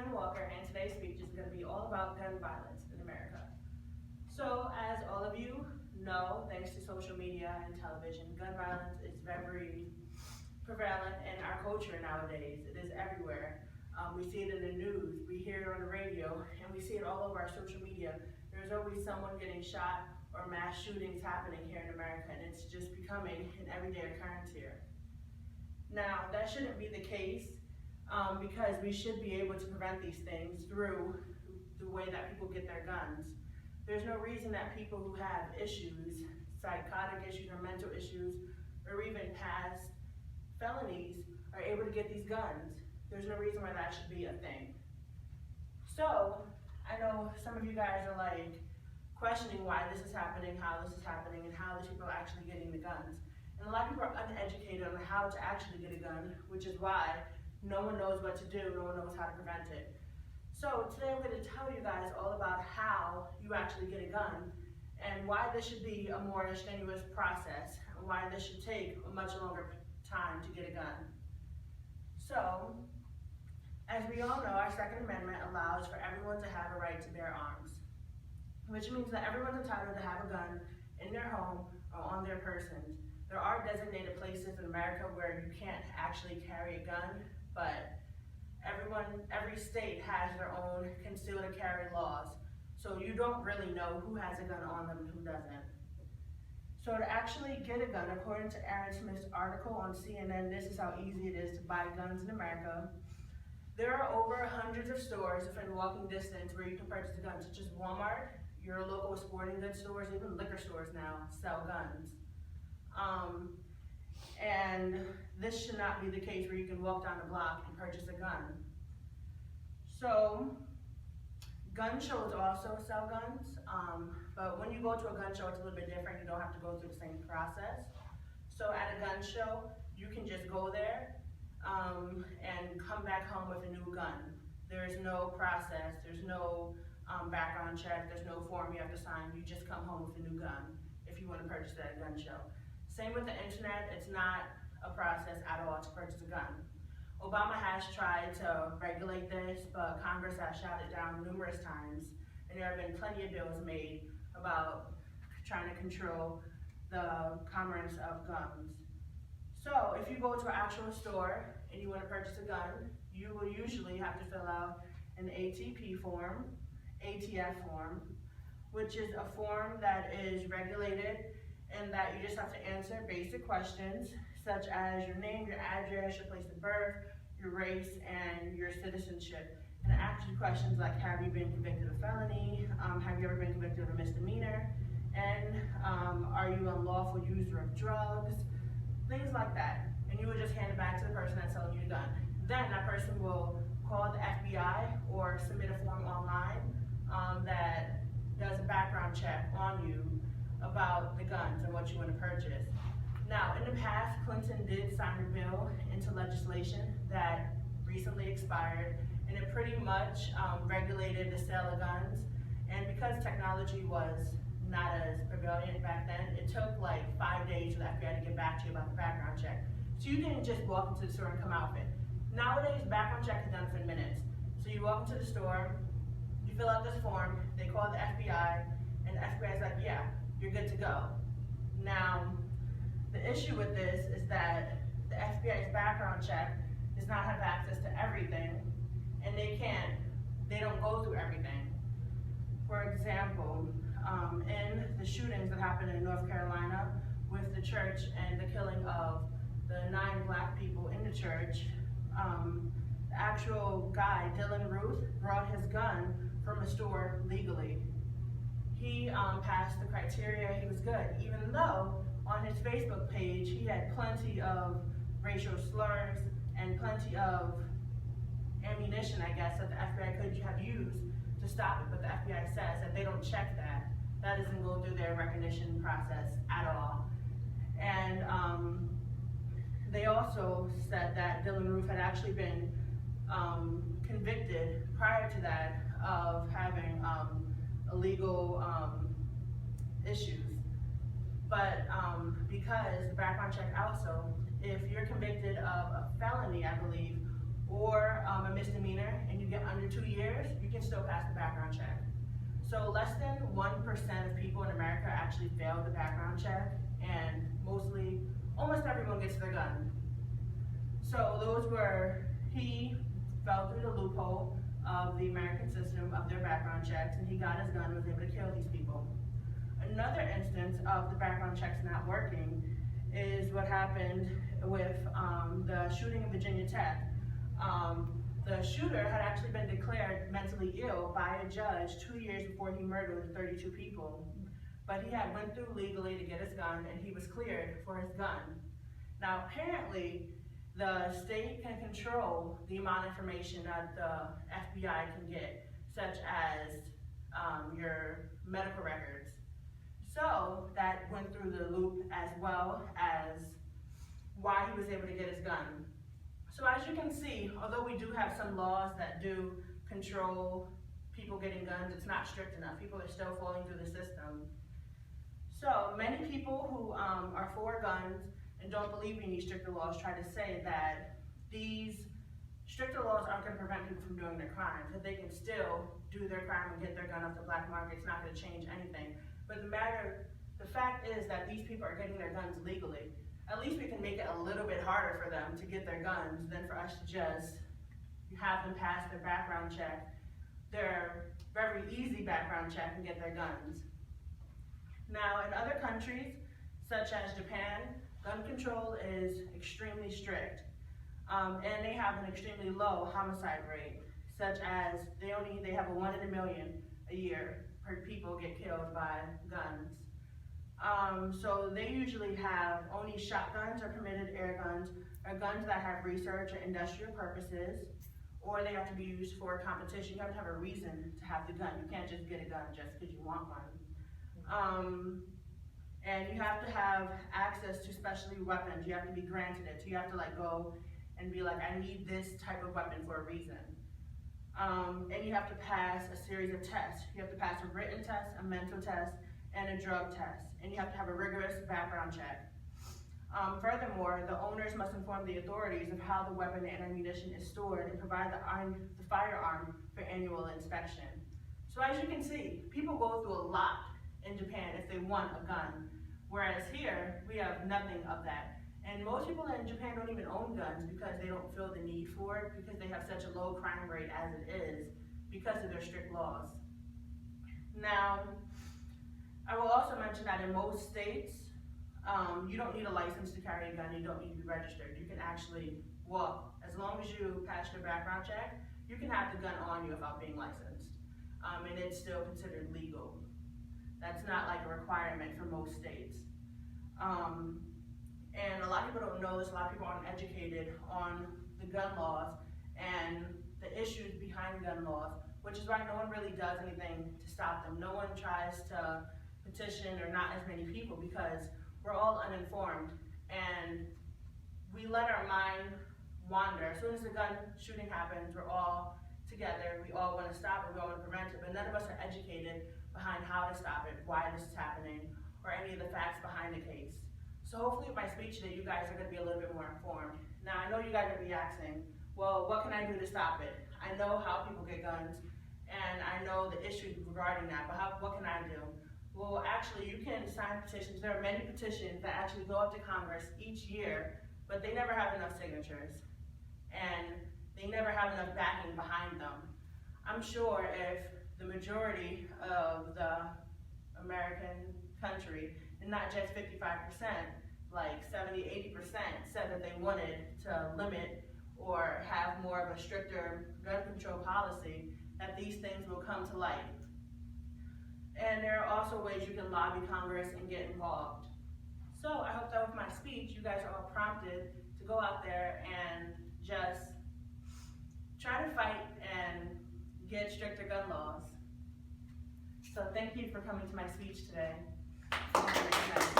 Caroline Walker, and today's speech is going to be all about gun violence in America. So, as all of you know, thanks to social media and television, gun violence is very prevalent in our culture nowadays. It is everywhere. We see it in the news, we hear it on the radio, and we see it all over our social media. There's always someone getting shot or mass shootings happening here in America, and it's just becoming an everyday occurrence here. Now, that shouldn't be the case because we should be able to prevent these things through the way that people get their guns. There's no reason that people who have issues, psychotic issues or mental issues, or even past felonies are able to get these guns. There's no reason why that should be a thing. So, I know some of you guys are like questioning why this is happening, how this is happening, and how these people are actually getting the guns. And a lot of people are uneducated on how to actually get a gun, which is why no one knows what to do, no one knows how to prevent it. So today I'm going to tell you guys all about how you actually get a gun and why this should be a more strenuous process and why this should take a much longer time to get a gun. So, as we all know, our Second Amendment allows for everyone to have a right to bear arms, which means that everyone's entitled to have a gun in their home or on their person. There are designated places in America where you can't actually carry a gun, but every state has their own concealed carry laws. So you don't really know who has a gun on them and who doesn't. So to actually get a gun, according to Aaron Smith's article on CNN, this is how easy it is to buy guns in America. There are over hundreds of stores within walking distance where you can purchase a gun, such as Walmart, your local sporting goods stores, even liquor stores now sell guns. And this should not be the case where you can walk down the block and purchase a gun. So, gun shows also sell guns, but when you go to a gun show, it's a little bit different. You don't have to go through the same process. So at a gun show, you can just go there and come back home with a new gun. There's no process, there's no background check, there's no form you have to sign. You just come home with a new gun if you want to purchase it at a gun show. Same with the internet, it's not a process at all to purchase a gun. Obama has tried to regulate this, but Congress has shot it down numerous times, and there have been plenty of bills made about trying to control the commerce of guns. So if you go to an actual store and you want to purchase a gun, you will usually have to fill out an ATP form, ATF form, which is a form that is regulated and that you just have to answer basic questions such as your name, your address, your place of birth, your race, and your citizenship. And it asks you questions like, have you been convicted of felony? Have you ever been convicted of a misdemeanor? And are you a lawful user of drugs? Things like that. And you would just hand it back to the person that's selling you the gun. Then that person will call the FBI or submit a form online that does a background check on you about the guns and what you want to purchase. Now, in the past, Clinton did sign a bill into legislation that recently expired, and it pretty much regulated the sale of guns. And because technology was not as prevalent back then, it took like 5 days for the FBI to get back to you about the background check. So you didn't just walk into the store and come out with it. Nowadays, background check is done in minutes. So you walk into the store, you fill out this form, they call the FBI, and the FBI is like, yeah, you're good to go. Now, the issue with this is that the FBI's background check does not have access to everything, and they don't go through everything. For example, in the shootings that happened in North Carolina with the church and the killing of the 9 black people in the church, the actual guy, Dylan Ruth, brought his gun from a store legally. He passed the criteria, he was good, even though on his Facebook page he had plenty of racial slurs and plenty of ammunition, I guess, that the FBI could have used to stop it, but the FBI says that they don't check that. That doesn't go through their recognition process at all. And they also said that Dylan Roof had actually been convicted prior to that of having illegal issues. But because the background check also, if you're convicted of a felony, I believe, or a misdemeanor, and you get under after 2 years, you can still pass the background check. So less than 1% of people in America actually fail the background check, and almost everyone gets their gun. So he fell through the loophole of the American system of their background checks, and he got his gun and was able to kill these people. Another instance of the background checks not working is what happened with the shooting in Virginia Tech. The shooter had actually been declared mentally ill by a judge 2 years before he murdered 32 people. But he had went through legally to get his gun, and he was cleared for his gun. Now, apparently, the state can control the amount of information that the FBI can get, such as your medical records. So that went through the loop, as well as why he was able to get his gun. So as you can see, although we do have some laws that do control people getting guns, it's not strict enough. People are still falling through the system. So many people who are for guns and don't believe we need stricter laws try to say that these stricter laws aren't going to prevent people from doing their crimes, that they can still do their crime and get their gun off the black market. It's not going to change anything. But the fact is that these people are getting their guns legally. At least we can make it a little bit harder for them to get their guns than for us to just have them pass their background check, their very easy background check, and get their guns. Now, in other countries, such as Japan, gun control is extremely strict, and they have an extremely low homicide rate, such as they have a 1 in a million a year per people get killed by guns. So they usually have only shotguns or permitted air guns, or guns that have research or industrial purposes, or they have to be used for competition. You have to have a reason to have the gun. You can't just get a gun just because you want one. And you have to have access to specialty weapons. You have to be granted it. So you have to go and be like, I need this type of weapon for a reason. And you have to pass a series of tests. You have to pass a written test, a mental test, and a drug test. And you have to have a rigorous background check. Furthermore, the owners must inform the authorities of how the weapon and ammunition is stored and provide the firearm for annual inspection. So as you can see, people go through a lot in Japan if they want a gun, whereas here, we have nothing of that. And most people in Japan don't even own guns because they don't feel the need for it, because they have such a low crime rate as it is, because of their strict laws. Now, I will also mention that in most states, you don't need a license to carry a gun, you don't need to be registered. You can actually walk. As long as you pass your background check, you can have the gun on you without being licensed. And it's still considered legal. That's not like a requirement for most states. And a lot of people don't know this, a lot of people aren't educated on the gun laws and the issues behind gun laws, which is why no one really does anything to stop them. No one tries to petition, or not as many people, because we're all uninformed and we let our mind wander. As soon as the gun shooting happens, we're all together, we all want to stop it, we all want to prevent it, but none of us are educated behind how to stop it, why this is happening, or any of the facts behind the case. So hopefully with my speech today, you guys are going to be a little bit more informed. Now, I know you guys are going to be asking, well, what can I do to stop it? I know how people get guns, and I know the issues regarding that, but what can I do? Well, actually, you can sign petitions. There are many petitions that actually go up to Congress each year, but they never have enough signatures, and they never have enough backing behind them. I'm sure if the majority of the American country, and not just 55%, like 70, 80% said that they wanted to limit or have more of a stricter gun control policy, that these things will come to light. And there are also ways you can lobby Congress and get involved. So I hope that with my speech, you guys are all prompted to go out there and just try to fight and get stricter gun laws. So thank you for coming to my speech today.